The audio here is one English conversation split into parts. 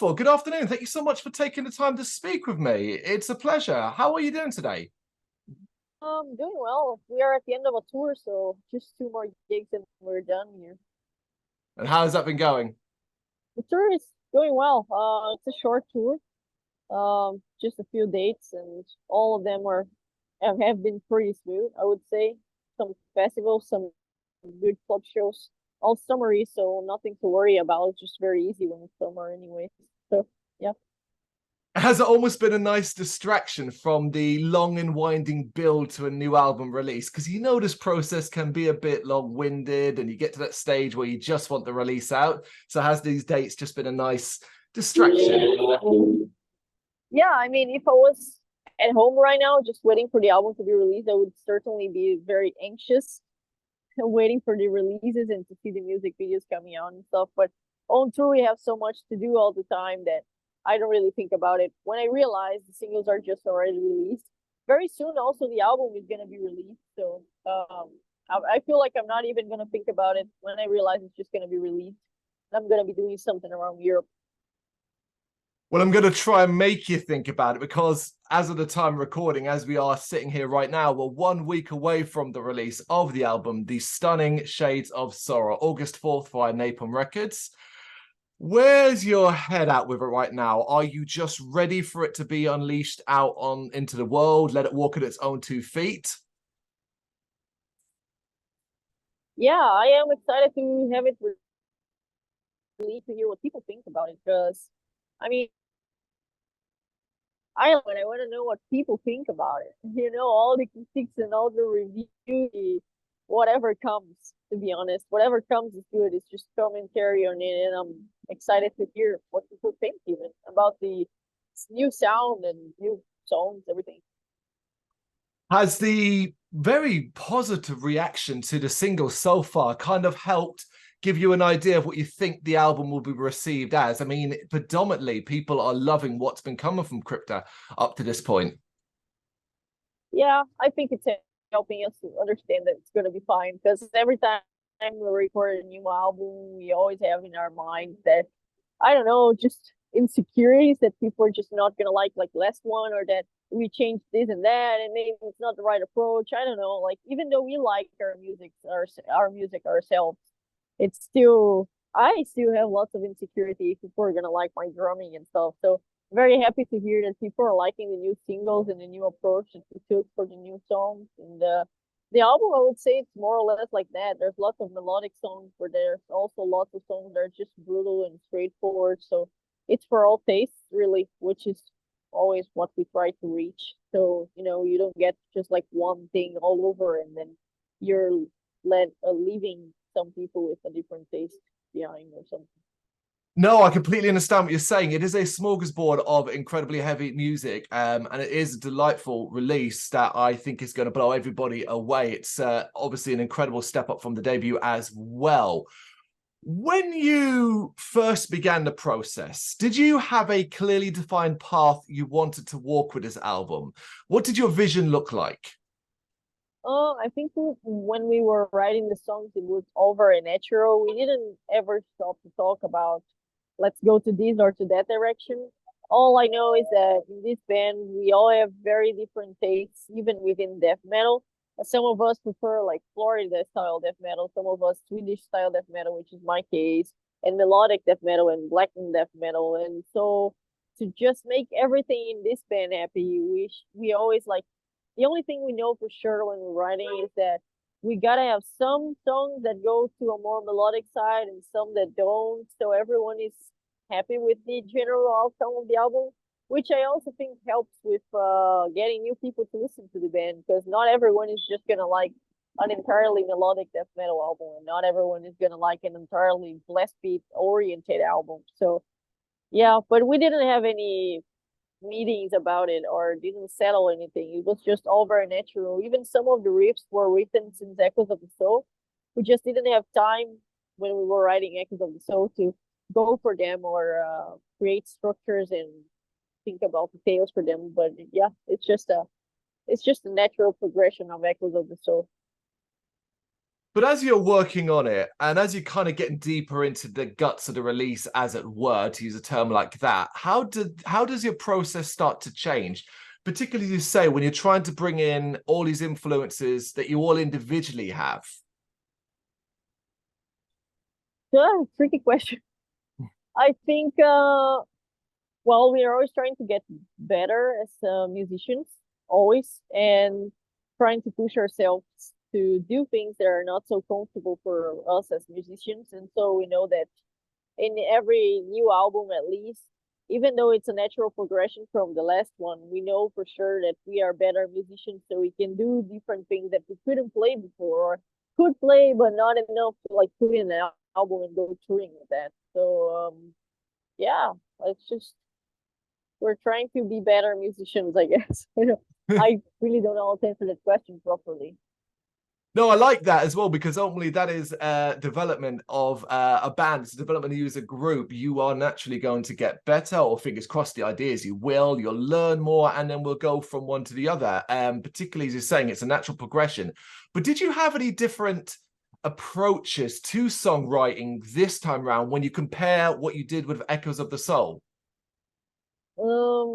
Wonderful. Good afternoon. Thank you so much for taking the time to speak with me. It's a pleasure. How are you doing today? Doing well. We are at the end of a tour, so just two more gigs and we're done here. And how has that been going? The tour is going well. It's a short tour. Just a few dates, and all of them have been pretty smooth, I would say. Some festivals, some good club shows, all summery, so nothing to worry about. It's just very easy when it's summer, anyway. So yeah. Has it almost been a nice distraction from the long and winding build to a new album release? Because you know this process can be a bit long-winded and you get to that stage where you just want the release out. So has these dates just been a nice distraction? Yeah, I mean, if I was at home right now, just waiting for the album to be released, I would certainly be very anxious waiting for the releases and to see the music videos coming out and stuff. But on tour, we have so much to do all the time that I don't really think about it. When I realize the singles are just already released, very soon also the album is gonna be released. So I feel like I'm not even gonna think about it when I realize it's just gonna be released. I'm gonna be doing something around Europe. Well, I'm going to try and make you think about it because as of the time recording, as we are sitting here right now, we're 1 week away from the release of the album, The Stunning Shades of Sorrow, August 4th via Napalm Records. Where's your head at with it right now? Are you just ready for it to be unleashed out into the world, let it walk at its own 2 feet? Yeah, I am excited to have it released to hear what people think about it because, I mean, I want to know what people think about it. All the critiques and all the reviews, whatever comes, to be honest. Whatever comes is good. It's just commentary on it, and I'm excited to hear what people think even about the new sound and new songs, everything. Has the very positive reaction to the single so far kind of helped give you an idea of what you think the album will be received as? I mean, predominantly people are loving what's been coming from Crypta up to this point. Yeah, I think it's helping us to understand that it's going to be fine because every time we record a new album, we always have in our mind that, I don't know, just insecurities that people are just not going to like last one, or that we changed this and that and maybe it's not the right approach. I don't know, like, even though we like our music ourselves, it's still, I still have lots of insecurity if people are gonna like my drumming and stuff. So very happy to hear that people are liking the new singles and the new approach that we took for the new songs. And the album, I would say it's more or less like that. There's lots of melodic songs, but there's also lots of songs that are just brutal and straightforward. So it's for all tastes, really, which is always what we try to reach. So, you don't get just like one thing all over and then you're leaving some people with a different taste behind or something. No, I completely understand what you're saying. It is a smorgasbord of incredibly heavy music, and it is a delightful release that I think is going to blow everybody away. It's obviously an incredible step up from the debut as well. When you first began the process, did you have a clearly defined path you wanted to walk with this album? What did your vision look like? I think when we were writing the songs, it was all very natural. We didn't ever stop to talk about, let's go to this or to that direction. All I know is that in this band, we all have very different tastes, even within death metal. Some of us prefer like Florida style death metal, some of us Swedish style death metal, which is my case, and melodic death metal and blackened death metal. And so to just make everything in this band happy, we always like, the only thing we know for sure when we're writing is that we gotta have some songs that go to a more melodic side and some that don't, so everyone is happy with the general outcome of the album, which I also think helps with getting new people to listen to the band, because not everyone is just gonna like an entirely melodic death metal album, and not everyone is gonna like an entirely blast beat oriented album. So yeah, but we didn't have any meetings about it or didn't settle anything. It was just all very natural. Even some of the riffs were written since Echoes of the Soul. We just didn't have time when we were writing Echoes of the Soul to go for them or create structures and think about details for them. But yeah, it's just a natural progression of Echoes of the Soul. But as you're working on it, and as you're kind of getting deeper into the guts of the release, as it were, to use a term like that, how does your process start to change? Particularly, you say, when you're trying to bring in all these influences that you all individually have. Yeah, tricky question. I think, well, we are always trying to get better as musicians, always, and trying to push ourselves to do things that are not so comfortable for us as musicians. And so we know that in every new album, at least, even though it's a natural progression from the last one, we know for sure that we are better musicians, so we can do different things that we couldn't play before, or could play but not enough to like put in an album and go touring with that. So yeah, it's just we're trying to be better musicians, I guess. I really don't know how to answer that question properly. No, I like that as well, because ultimately that is development of a band. It's development of you as a group. You are naturally going to get better, or fingers crossed, the idea is you'll learn more, and then we'll go from one to the other. Particularly as you're saying, it's a natural progression. But did you have any different approaches to songwriting this time around when you compare what you did with Echoes of the Soul?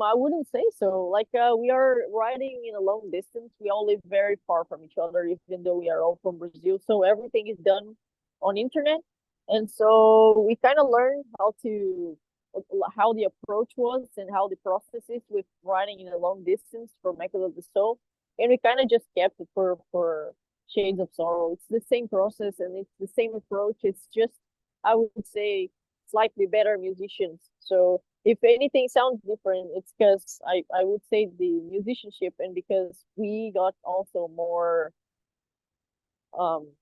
I wouldn't say so. Like, we are riding in a long distance. We all live very far from each other, even though we are all from Brazil. So everything is done on internet, and so we kind of learned how the approach was and how the process is with riding in a long distance for Echoes of the Soul, and we kind of just kept it for Shades of Sorrow. It's the same process and it's the same approach. It's just, I would say, slightly better musicians. So if anything sounds different, it's because I would say the musicianship, and because we got also more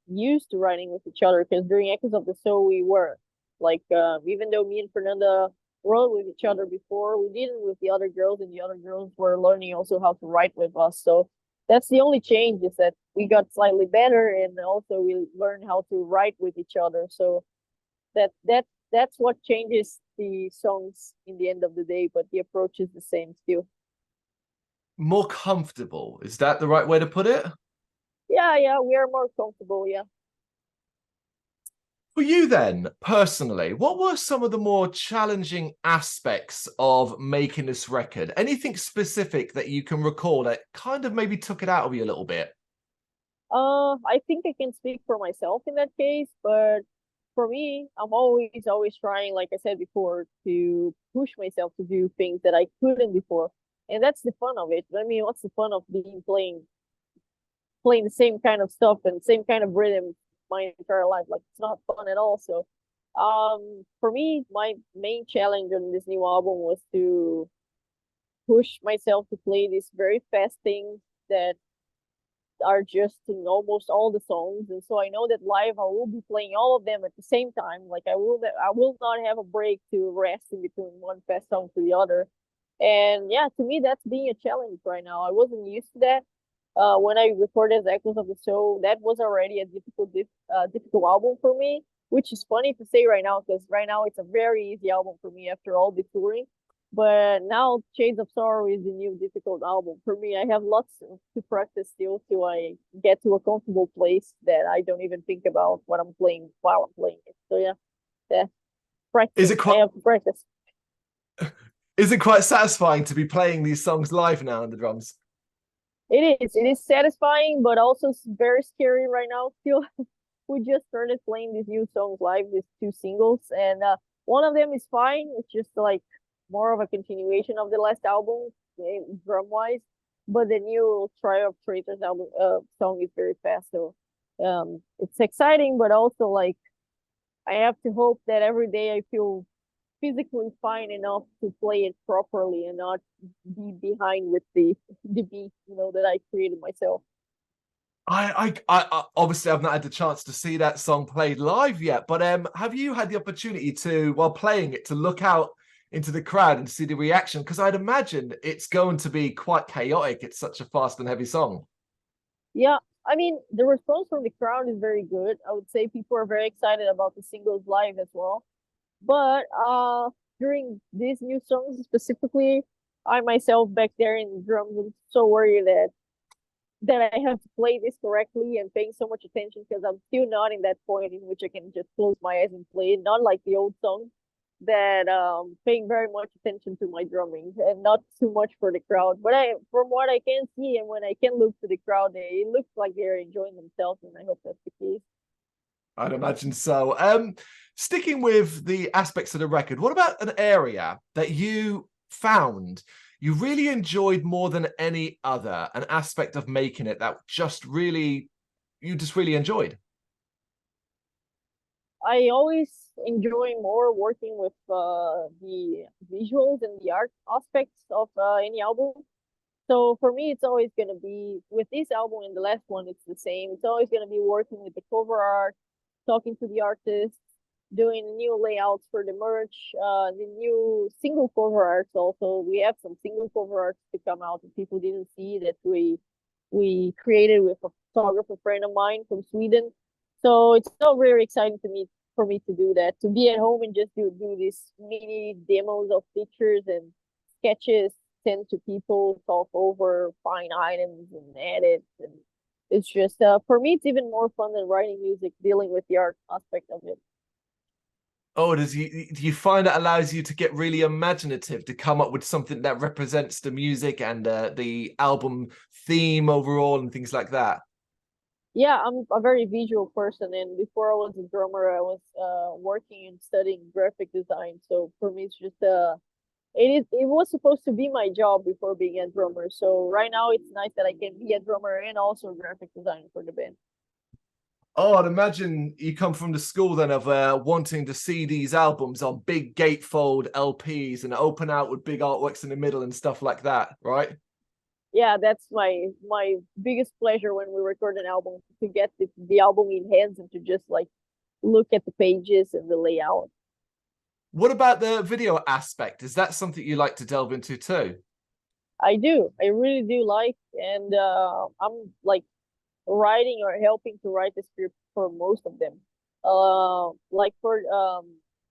used to writing with each other, because during Echoes of the Soul we were like, even though me and Fernanda wrote with each other before, we didn't with the other girls, and the other girls were learning also how to write with us. So that's the only change, is that we got slightly better, and also we learned how to write with each other. So that's what changes the songs in the end of the day, but the approach is the same still. More comfortable, is that the right way to put it? Yeah, we are more comfortable, yeah. For you then, personally, what were some of the more challenging aspects of making this record? Anything specific that you can recall that kind of maybe took it out of you a little bit? I think I can speak for myself in that case, but for me, I'm always trying, like I said before, to push myself to do things that I couldn't before. And that's the fun of it. I mean, what's the fun of playing the same kind of stuff and same kind of rhythm my entire life? Like, it's not fun at all. So for me, my main challenge on this new album was to push myself to play these very fast things that are just in almost all the songs. And so I know that live I will be playing all of them at the same time. Like, I will not have a break to rest in between one fast song to the other. And yeah, to me that's being a challenge right now. I wasn't used to that. When I recorded Echoes of the Soul, that was already a difficult album for me, which is funny to say right now, because right now it's a very easy album for me after all the touring. But now Shades of Sorrow is the new difficult album for me. I have lots to practice still till I get to a comfortable place that I don't even think about what I'm playing while I'm playing it. So yeah, Is practice. it I quite have to practice. is it quite satisfying to be playing these songs live now on the drums? It is satisfying, but also very scary right now. Still, we just started playing these new songs live, these two singles, and one of them is fine. It's just like more of a continuation of the last album, drum wise. But the new Trial of Traitors album song is very fast, so it's exciting, but also like I have to hope that every day I feel physically fine enough to play it properly and not be behind with the beat, that I created myself. I obviously I've not had the chance to see that song played live yet, but have you had the opportunity to, while playing it, to look out into the crowd and see the reaction? Because I'd imagine it's going to be quite chaotic. It's such a fast and heavy song. Yeah, I mean, the response from the crowd is very good. I would say people are very excited about the singles live as well. But during these new songs specifically, I myself back there in drums, I'm so worried that that I have to play this correctly and paying so much attention because I'm still not in that point in which I can just close my eyes and play it. Not like the old songs that paying very much attention to my drumming and not too much for the crowd. But I, from what I can see and when I can look to the crowd, it looks like they're enjoying themselves, and I hope that's the case. I'd imagine so. Sticking with the aspects of the record, what about an area that you found you really enjoyed more than any other, an aspect of making it that just really, you just really enjoyed? I always enjoy more working with the visuals and the art aspects of any album. So for me, it's always going to be with this album and the last one, it's the same. It's always going to be working with the cover art, talking to the artists, doing new layouts for the merch, the new single cover arts. Also, we have some single cover arts to come out that people didn't see that we created with a photographer friend of mine from Sweden. So it's so very exciting to me for me to do that, to be at home and just do these mini demos of pictures and sketches, send to people, talk over, find items and edit. And it's just for me, it's even more fun than writing music, dealing with the art aspect of it. Oh, do you find it allows you to get really imaginative, to come up with something that represents the music and the album theme overall and things like that? Yeah, I'm a very visual person, and before I was a drummer, I was working and studying graphic design. So for me, it's just it was supposed to be my job before being a drummer. So right now, it's nice that I can be a drummer and also a graphic designer for the band. Oh, I'd imagine you come from the school then of wanting to see these albums on big gatefold LPs and open out with big artworks in the middle and stuff like that, right? Yeah, that's my biggest pleasure when we record an album, to get the album in hands and to just like look at the pages and the layout. What about the video aspect? Is that something you like to delve into too? I do. I really do like, and I'm like writing or helping to write the script for most of them. Like for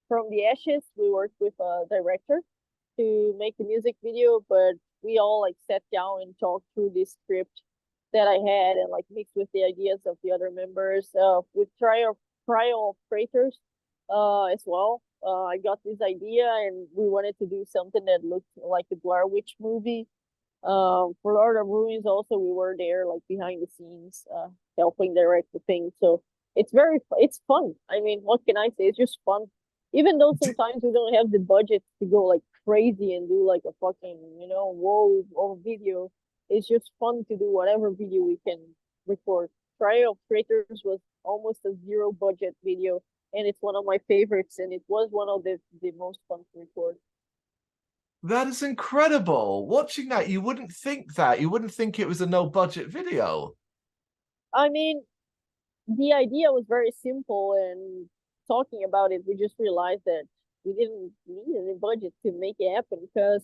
From the Ashes, we worked with a director to make the music video, but we all like sat down and talked through this script that I had and like mixed with the ideas of the other members. With Trial of Traitors, as well. I got this idea and we wanted to do something that looked like the Blair Witch movie. For Lord of Ruins, also we were there like behind the scenes, helping direct the thing. So it's fun. I mean, what can I say? It's just fun. Even though sometimes we don't have the budget to go like crazy and do like a fucking, whoa, whoa video. It's just fun to do whatever video we can record. Trial of Traitors was almost a zero budget video, and it's one of my favorites, and it was one of the most fun to record. That is incredible. Watching that, you wouldn't think that. You wouldn't think it was a no budget video. I mean, the idea was very simple, and talking about it, we just realized that we didn't need any budget to make it happen because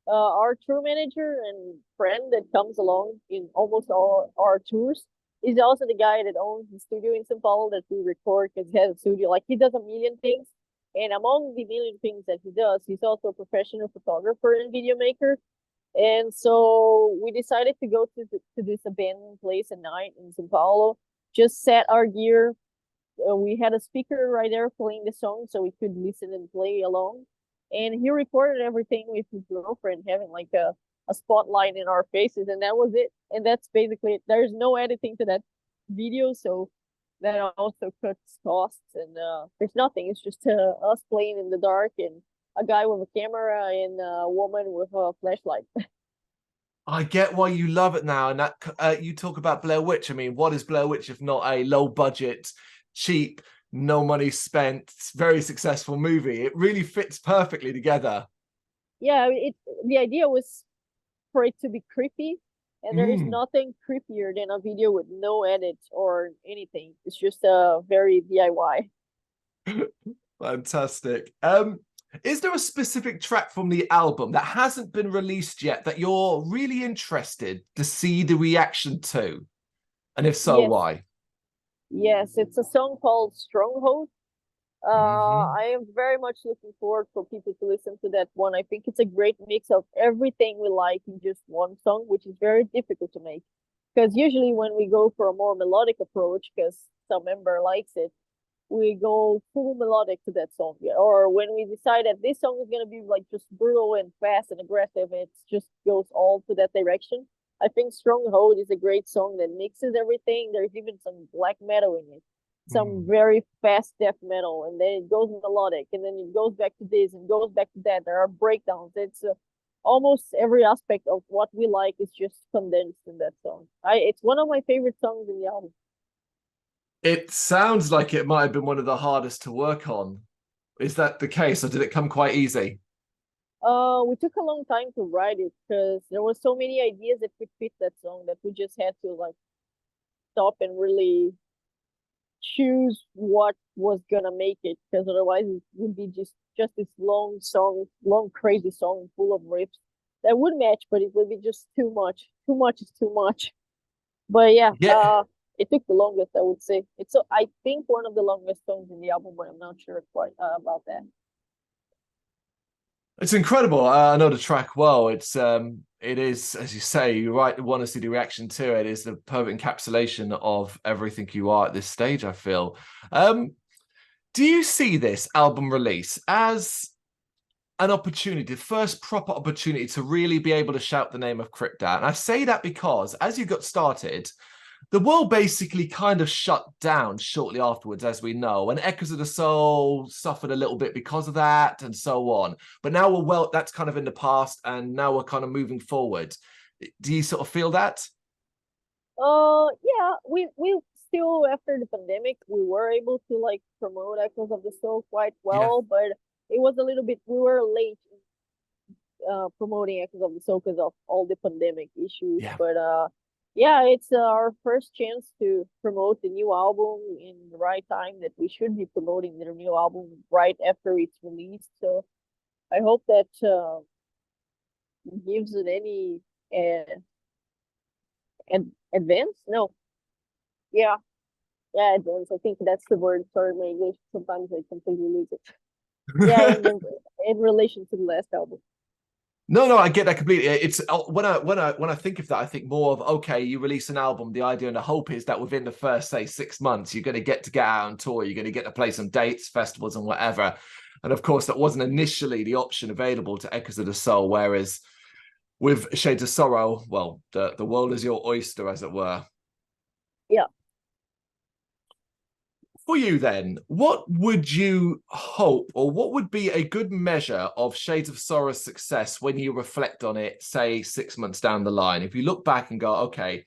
our tour manager and friend that comes along in almost all our tours is also the guy that owns the studio in São Paulo that we record, because he has a studio. Like, he does a million things, and among the million things that he does, he's also a professional photographer and video maker. And so we decided to go to this abandoned place at night in São Paulo, just set our gear. We had a speaker right there playing the song so we could listen and play along. And he recorded everything with his girlfriend, having like a spotlight in our faces, and that was it. And that's basically it. There's no editing to that video, so that also cuts costs. And there's nothing. It's just us playing in the dark and a guy with a camera and a woman with a flashlight. I get why you love it now. And that you talk about Blair Witch. I mean, what is Blair Witch if not a low budget, cheap, no money spent, very successful movie? It really fits perfectly together. Yeah, the idea was for it to be creepy, and there is Mm, nothing creepier than a video with no edit or anything. It's just very DIY. fantastic. Is there a specific track from the album that hasn't been released yet that you're really interested to see the reaction to? And if so, Yes, why? yes, it's a song called Stronghold. Hmm. I am very much looking forward for people to listen to that one. I think it's a great mix of everything we like in just one song, which is very difficult to make. Because usually when we go for a more melodic approach, because some member likes it, we go full melodic to that song. Yeah. Or when we decide that this song is gonna be like just brutal and fast and aggressive, it just goes all to that direction. I think Stronghold is a great song that mixes everything. There's even some black metal in it, some very fast death metal, and then it goes melodic, and then it goes back to this and goes back to that. There are breakdowns. It's almost every aspect of what we like is just condensed in that song. It's one of my favorite songs in the album. It sounds like it might have been one of the hardest to work on. Is that the case, or did it come quite easy? We took a long time to write it because there were so many ideas that could fit that song that we just had to like stop and really choose what was gonna make it, because otherwise it would be just this long song, long crazy song full of riffs that would match, but it would be just too much. Too much is too much. But yeah, Yeah, it took the longest, I would say. It's I think one of the longest songs in the album, but I'm not sure quite about that. it's incredible. I know the track well. It is, as you say, you want to see the reaction to it. It's the perfect encapsulation of everything you are at this stage, I feel. Do you see this album release as an opportunity, the first proper opportunity to really be able to shout the name of Crypta? And I say that because as you got started, the world basically kind of shut down shortly afterwards, as we know, and Echoes of the Soul suffered a little bit because of that and so on. But now that's kind of in the past, and now we're kind of moving forward. Do you sort of feel that? Yeah, we still, after the pandemic, we were able to like promote Echoes of the Soul quite Yeah. well, but it was a little bit, we were late promoting Echoes of the Soul because of all the pandemic issues. Yeah. But yeah, it's our first chance to promote the new album in the right time, that we should be promoting the new album right after it's released. So I hope that gives it any uh, advance. No, yeah, yeah, advance. I think that's the word. Sorry, my English. Sometimes I completely lose it. Yeah, in relation to the last album. No, I get that completely. It's when I think of that, I think more of, okay, you release an album. The idea and the hope is that within the first, say, 6 months, you're going to get out on tour. You're going to get to play some dates, festivals, and whatever. And of course, that wasn't initially the option available to Echoes of the Soul. Whereas with Shades of Sorrow, well, the world is your oyster, as it were. Yeah. For you then, what would you hope, or what would be a good measure of Shades of Sorrow's success when you reflect on it, say 6 months down the line? If you look back and go, okay,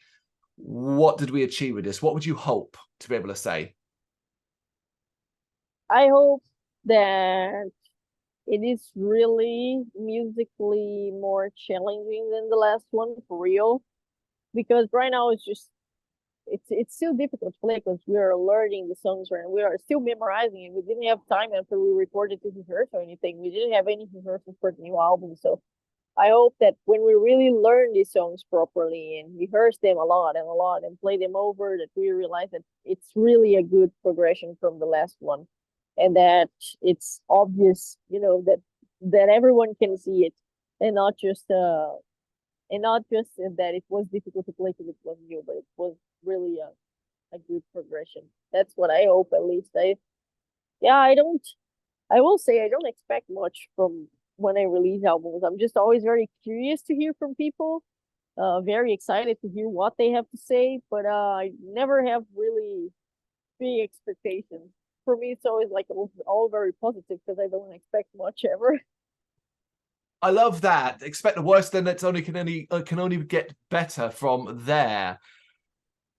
what did we achieve with this? What would you hope to be able to say? I hope that it is really musically more challenging than the last one, for real. Because right now it's still difficult to play because we are learning the songs right, and we are still memorizing it. We didn't have time after we recorded to rehearse or anything. We didn't have any rehearsals for the new album. So I hope that when we really learn these songs properly and rehearse them a lot and play them over, that we realize that it's really a good progression from the last one, and that it's obvious, that everyone can see it, and not just that it was difficult to play because it was new, but it was really a good progression. That's what I hope, at least. Yeah, I will say I don't expect much from when I release albums. I'm just always very curious to hear from people, very excited to hear what they have to say, but I never have really big expectations. For me, it's always like all very positive because I don't expect much ever. I love that. Expect the worst, then it's can only get better from there.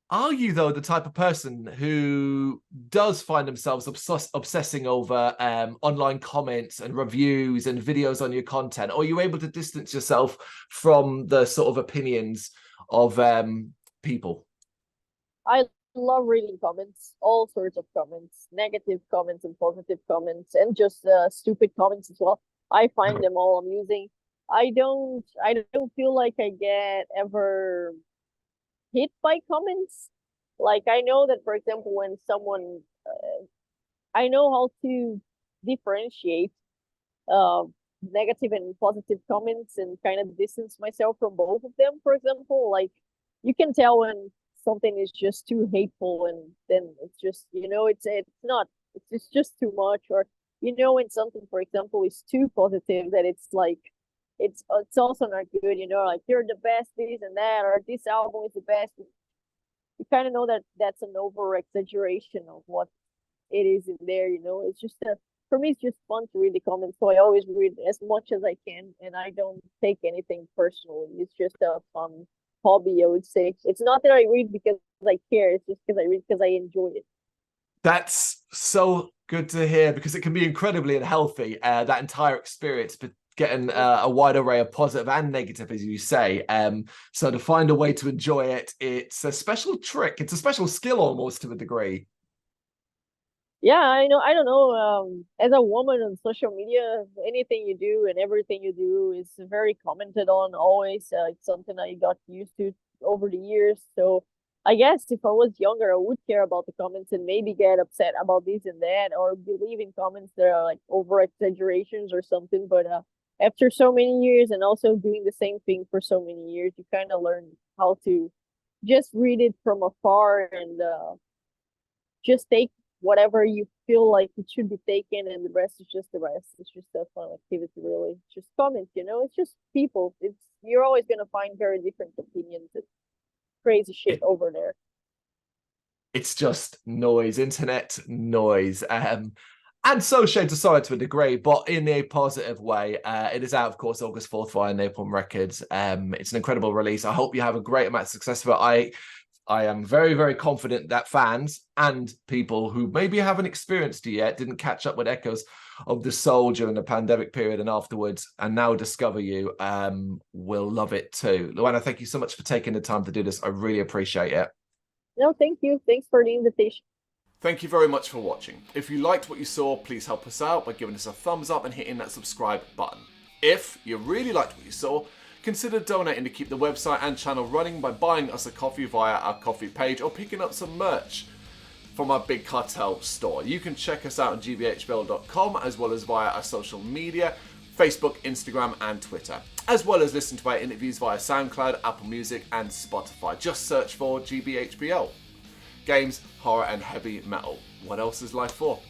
Are you, though, the type of person who does find themselves obsessing over online comments and reviews and videos on your content? Or are you able to distance yourself from the sort of opinions of people? I love reading comments, all sorts of comments, negative comments and positive comments, and just stupid comments as well. I find them all amusing. I don't feel like I get ever hit by comments. Like I know that, for example, when someone, I know how to differentiate uh, negative and positive comments and kind of distance myself from both of them. For example, like you can tell when something is just too hateful, and then it's just, it's not, it's just too much. Or when something, for example, is too positive, that it's like it's also not good, like you're the best this and that, or this album is the best. You kind of know that that's an over exaggeration of what it is in there. It's just for me, it's just fun to read the comments, so I always read as much as I can, and I don't take anything personally. It's just a fun hobby, I would say. It's not that I read because I care, it's just because I read because I enjoy it. That's so good to hear, because it can be incredibly unhealthy, that entire experience, but getting a wide array of positive and negative, as you say. So to find a way to enjoy it, it's a special trick. It's a special skill almost, to a degree. Yeah, I know. I don't know. As a woman on social media, anything you do and everything you do is very commented on always. It's something I got used to over the years. So I guess if I was younger, I would care about the comments and maybe get upset about this and that, or believe in comments that are like over exaggerations or something. But after so many years and also doing the same thing for so many years, you kind of learn how to just read it from afar, and just take whatever you feel like it should be taken, and the rest is just the rest. It's just a fun activity, really. Just comments, it's just people. You're always gonna find very different opinions and crazy shit over there. It's just noise, internet noise. And so Shades of Sorrow to a degree, but in a positive way. It is out, of course, August 4th via Napalm Records. It's an incredible release. I hope you have a great amount of success with it. I am very, very confident that fans and people who maybe haven't experienced it yet, didn't catch up with echoes of the soul during the pandemic period and afterwards, and now discover you, will love it too. Luana, thank you so much for taking the time to do this. I really appreciate it. No, thank you. Thanks for the invitation. Thank you very much for watching. If you liked what you saw, please help us out by giving us a thumbs up and hitting that subscribe button. If you really liked what you saw, consider donating to keep the website and channel running by buying us a coffee via our coffee page, or picking up some merch from our Big Cartel store. You can check us out on gbhbl.com, as well as via our social media, Facebook, Instagram and Twitter, as well as listen to our interviews via SoundCloud, Apple Music and Spotify. Just search for GBHBL. Games, horror and heavy metal. What else is life for?